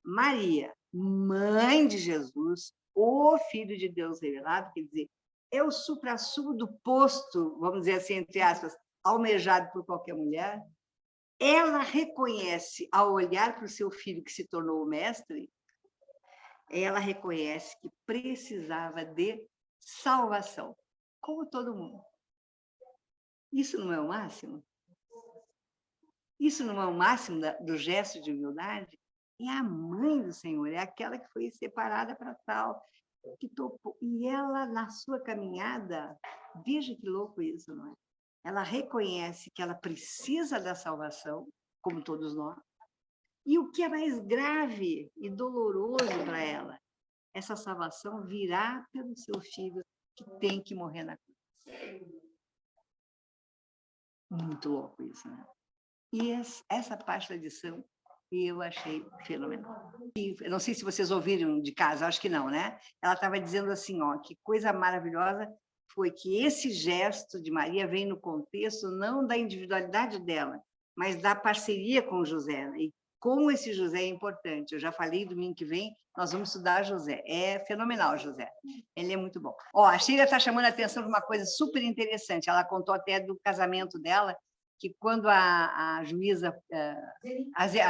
Maria, mãe de Jesus, o Filho de Deus revelado, quer dizer, é o suprassumo do posto, vamos dizer assim, entre aspas, almejado por qualquer mulher. Ela reconhece, ao olhar para o seu filho que se tornou o mestre, ela reconhece que precisava de salvação, como todo mundo. Isso não é o máximo? Isso não é o máximo do gesto de humildade? É a mãe do Senhor, é aquela que foi separada para tal, que topou. E ela, na sua caminhada, veja que louco isso, não é? Ela reconhece que ela precisa da salvação, como todos nós, e o que é mais grave e doloroso para ela, essa salvação virá pelo seu filho que tem que morrer na cruz. Muito louco isso, né? E essa parte da lição eu achei fenomenal. E eu não sei se vocês ouviram de casa, acho que não, né? Ela estava dizendo assim, ó, que coisa maravilhosa foi que esse gesto de Maria vem no contexto não da individualidade dela, mas da parceria com José, né? E como esse José é importante. Eu já falei, domingo que vem nós vamos estudar José. É fenomenal, José. Ele é muito bom. Ó, a Sheila está chamando a atenção para uma coisa super interessante. Ela contou até do casamento dela, que quando a juíza,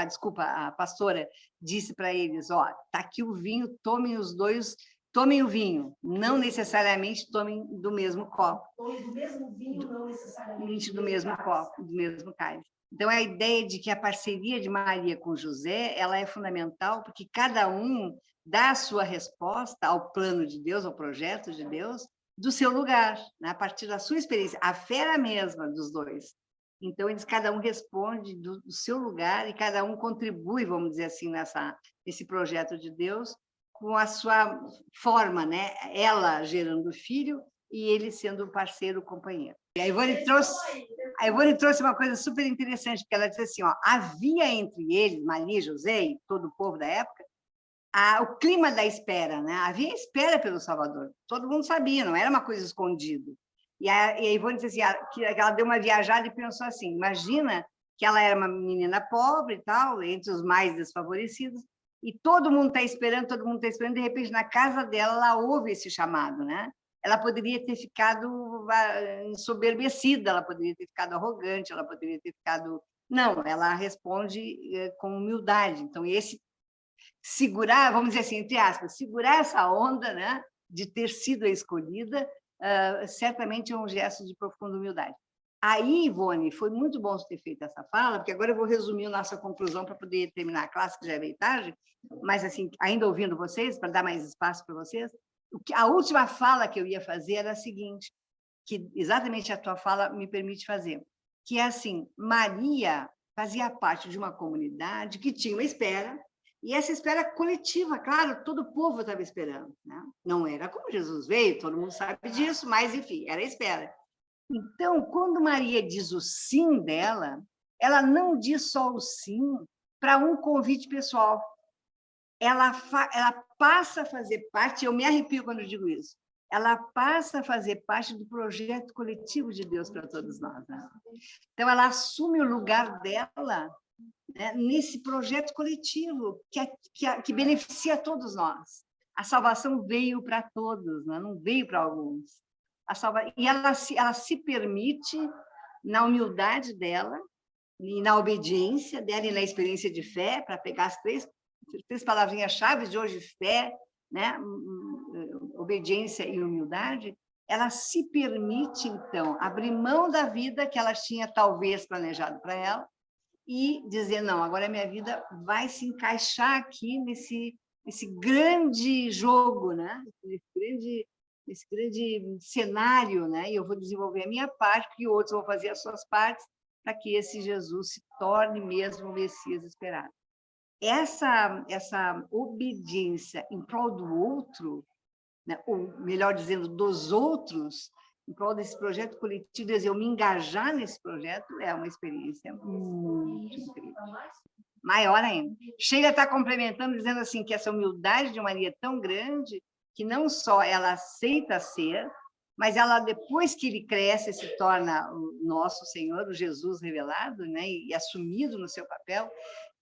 desculpa, a pastora disse para eles, ó, tá aqui o vinho, tomem os dois, tomem o vinho, não necessariamente tomem do mesmo copo. Tomem do mesmo vinho, não necessariamente do mesmo copo, do mesmo cálice. Então, a ideia de que a parceria de Maria com José, ela é fundamental, porque cada um dá a sua resposta ao plano de Deus, ao projeto de Deus, do seu lugar, né? A partir da sua experiência. A fé era a mesma dos dois. Então, cada um responde do seu lugar e cada um contribui, vamos dizer assim, nesse projeto de Deus, com a sua forma, né? Ela gerando o filho e ele sendo o parceiro, o companheiro. E a Ivone trouxe uma coisa super interessante, porque ela disse assim, ó, havia entre eles, Maria, José e todo o povo da época, o clima da espera, né? Havia espera pelo Salvador. Todo mundo sabia, não era uma coisa escondida. E a Ivone disse assim, que ela deu uma viajada e pensou assim, imagina que ela era uma menina pobre e tal, entre os mais desfavorecidos, e todo mundo está esperando, de repente, na casa dela, ela ouve esse chamado, né? Ela poderia ter ficado ensoberbecida, ela poderia ter ficado arrogante, ela poderia ter ficado... Não, ela responde com humildade. Então, esse segurar, vamos dizer assim, entre aspas, segurar essa onda, né, de ter sido a escolhida, certamente é um gesto de profunda humildade. Aí, Ivone, foi muito bom você ter feito essa fala, porque agora eu vou resumir a nossa conclusão para poder terminar a classe, que já é meio tarde, mas, assim, ainda ouvindo vocês, para dar mais espaço para vocês, a última fala que eu ia fazer era a seguinte, que exatamente a tua fala me permite fazer, que é assim, Maria fazia parte de uma comunidade que tinha uma espera, e essa espera coletiva, claro, todo o povo estava esperando, né? Não era como Jesus veio, todo mundo sabe disso, mas, enfim, era a espera. Então, quando Maria diz o sim dela, ela não diz só o sim para um convite pessoal. Ela passa a fazer parte, eu me arrepio quando eu digo isso, ela passa a fazer parte do projeto coletivo de Deus para todos nós, né? Então, ela assume o lugar dela, né, nesse projeto coletivo que beneficia todos nós. A salvação veio para todos, né? Não veio para alguns. E ela se permite, na humildade dela, e na obediência dela, e na experiência de fé, para pegar as três palavrinhas-chave de hoje, fé, né, obediência e humildade, ela se permite, então, abrir mão da vida que ela tinha talvez planejado para ela e dizer, não, agora a minha vida vai se encaixar aqui nesse grande jogo, né? Nesse grande cenário, né? E eu vou desenvolver a minha parte, e outros vão fazer as suas partes, para que esse Jesus se torne mesmo o Messias esperado. Essa obediência em prol do outro, né? Ou melhor dizendo, dos outros, em prol desse projeto coletivo, eu me engajar nesse projeto, é uma experiência muito incrível. Maior ainda. Sheila está complementando, dizendo assim, que essa humildade de Maria é tão grande que não só ela aceita ser, mas ela, depois que ele cresce, se torna o nosso Senhor, o Jesus revelado, né, e assumido no seu papel,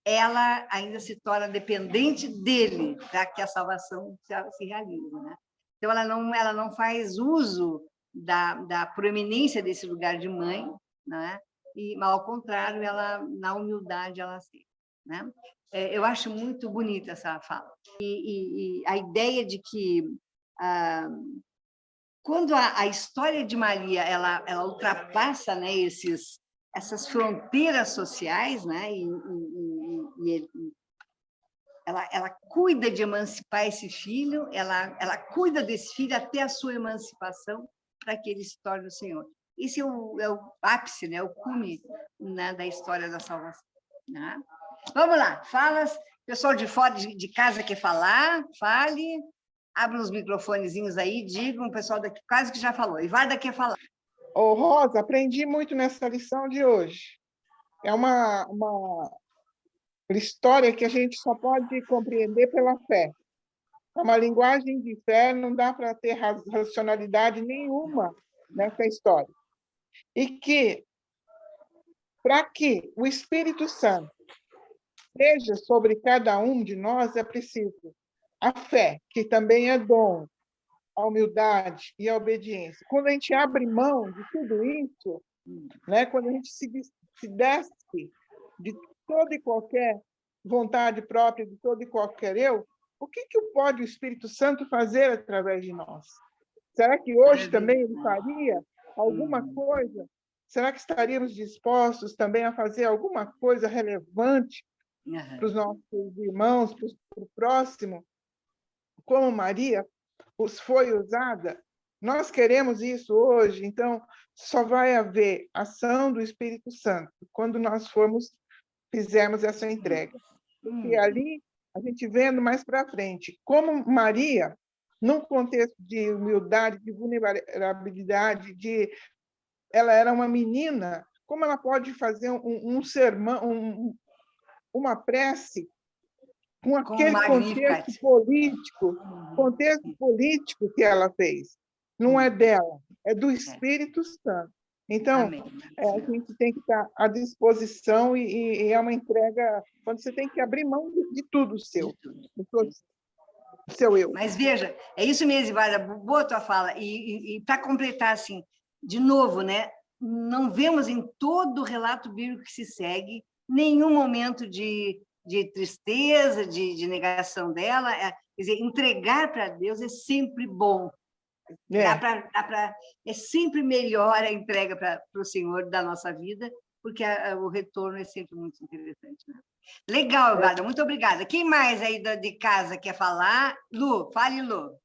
ela ainda se torna dependente dele para que a salvação se realize, né? Então, ela não faz uso da proeminência desse lugar de mãe, né? Mas, ao contrário, ela, na humildade, ela aceita, né? Eu acho muito bonita essa fala. E a ideia de que, quando a história de Maria ela ultrapassa, né, essas fronteiras sociais, né, ela cuida de emancipar esse filho, ela cuida desse filho até a sua emancipação, para que ele se torne o Senhor. Esse é o ápice, né, o cume, né, da história da salvação. Né? Vamos lá, falas. Pessoal de fora de casa quer falar? Fale. Abra os microfonezinhos aí, digam, o pessoal daqui quase que já falou. E Varda quer falar. Ô, Rosa, aprendi muito nessa lição de hoje. É uma história que a gente só pode compreender pela fé. É uma linguagem de fé, não dá para ter racionalidade nenhuma nessa história. E que, para que o Espírito Santo seja sobre cada um de nós, é preciso a fé, que também é dom, a humildade e a obediência. Quando a gente abre mão de tudo isso, né, quando a gente se desce de toda e qualquer vontade própria, de todo e qualquer eu, o que pode o Espírito Santo fazer através de nós? Será que hoje também ele faria alguma coisa? Será que estaríamos dispostos também a fazer alguma coisa relevante para os nossos irmãos, para o próximo? Como Maria foi usada? Nós queremos isso hoje, então só vai haver ação do Espírito Santo quando nós fizermos essa entrega. Porque ali, a gente vendo mais para frente, como Maria, num contexto de humildade, de vulnerabilidade, ela era uma menina, como ela pode fazer um sermão, uma prece com aquele contexto político que ela fez. Não é dela, é do Espírito Santo. Então, a gente tem que estar à disposição e é uma entrega, quando você tem que abrir mão de tudo seu eu. Mas veja, é isso mesmo, Varda, boa tua fala. E para completar, assim, de novo, né, não vemos em todo o relato bíblico que se segue nenhum momento de tristeza, de negação dela. Quer dizer, entregar para Deus é sempre bom. É sempre melhor a entrega para o Senhor da nossa vida, porque o retorno é sempre muito interessante. Né? Legal, Varda, muito obrigada. Quem mais aí de casa quer falar? Lu, fale, Lu.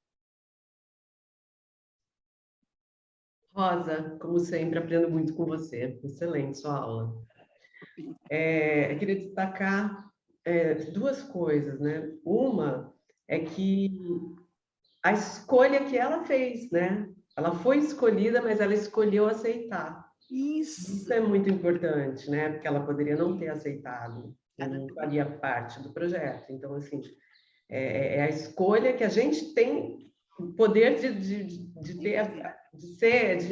Rosa, como sempre, aprendo muito com você. Excelente sua aula. Eu queria destacar duas coisas, né? Uma é que a escolha que ela fez, né? Ela foi escolhida, mas ela escolheu aceitar. Isso é muito importante, né? Porque ela poderia não ter aceitado, não faria parte do projeto. Então, assim, é a escolha que a gente tem o poder de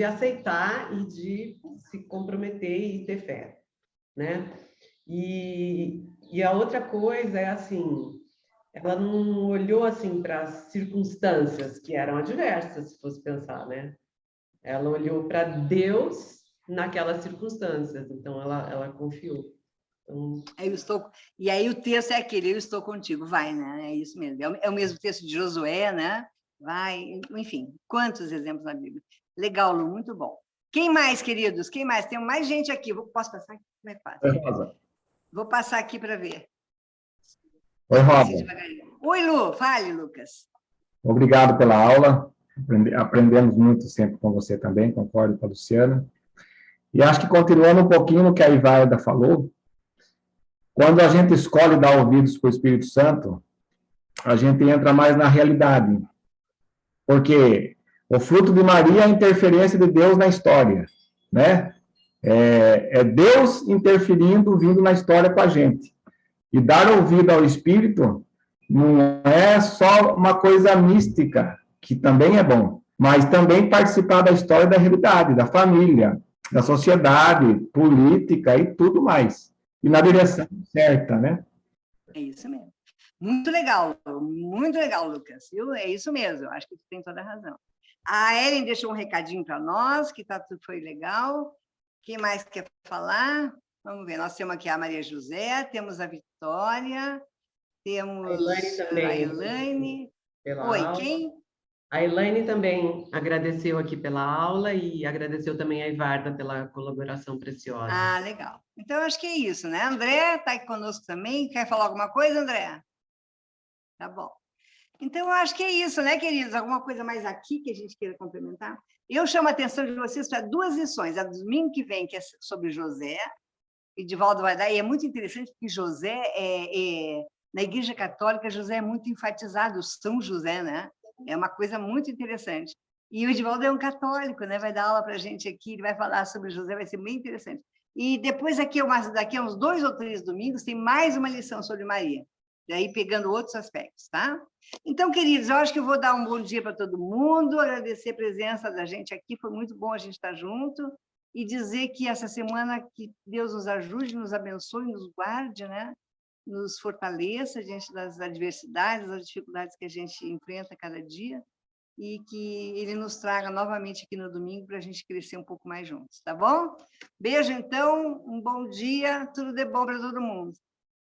aceitar e de se comprometer e ter fé, né? E a outra coisa é assim, ela não olhou assim para as circunstâncias que eram adversas, se fosse pensar, né? Ela olhou para Deus naquelas circunstâncias, então ela confiou. Então, Eu estou... E aí o texto é aquele, eu estou contigo, vai, né? É isso mesmo. É o mesmo texto de Josué, né? Vai, enfim, quantos exemplos na Bíblia. Legal, Lu, muito bom. Quem mais, queridos? Quem mais? Tem mais gente aqui. Posso passar aqui? Como é que passa? Oi, Rosa. Vou passar aqui para ver. Oi, Desci Rosa. devagarinho. Oi, Lu, fale, Lucas. Obrigado pela aula. Aprendemos muito sempre com você também, concordo com a Luciana. E acho que continuando um pouquinho no que a Ivarda falou, quando a gente escolhe dar ouvidos para o Espírito Santo, a gente entra mais na realidade. Porque o fruto de Maria é a interferência de Deus na história, né? É Deus interferindo, vindo na história com a gente. E dar ouvido ao Espírito não é só uma coisa mística, que também é bom, mas também participar da história da realidade, da família, da sociedade, política e tudo mais. E na direção certa, né? É isso mesmo. Muito legal, Lucas. Viu? É isso mesmo, eu acho que você tem toda a razão. A Ellen deixou um recadinho para nós, que tudo foi legal. Quem mais quer falar? Vamos ver, nós temos aqui a Maria José, temos a Vitória, temos a Elaine também. a Elaine. Oi, aula. quem? A Elaine também agradeceu aqui pela aula e agradeceu também a Ivarda pela colaboração preciosa. Ah, legal. Então, eu acho que é isso, né? André está aqui conosco também. Quer falar alguma coisa, André? Tá bom. Então, eu acho que é isso, né, queridos? Alguma coisa mais aqui que a gente queira complementar? Eu chamo a atenção de vocês para 2 lições. A do domingo que vem, que é sobre José, e Divaldo vai dar, e é muito interessante porque José, na Igreja Católica, José é muito enfatizado, São José, né? É uma coisa muito interessante. E o Divaldo é um católico, né? Vai dar aula para a gente aqui, ele vai falar sobre José, vai ser bem interessante. E depois, daqui a uns 2 ou 3 domingos, tem mais uma lição sobre Maria. E aí, pegando outros aspectos, tá? Então, queridos, eu acho que eu vou dar um bom dia para todo mundo, agradecer a presença da gente aqui, foi muito bom a gente estar junto, e dizer que essa semana que Deus nos ajude, nos abençoe, nos guarde, né? Nos fortaleça diante das adversidades, das dificuldades que a gente enfrenta cada dia, e que Ele nos traga novamente aqui no domingo para a gente crescer um pouco mais juntos, tá bom? Beijo, então, um bom dia, tudo de bom para todo mundo.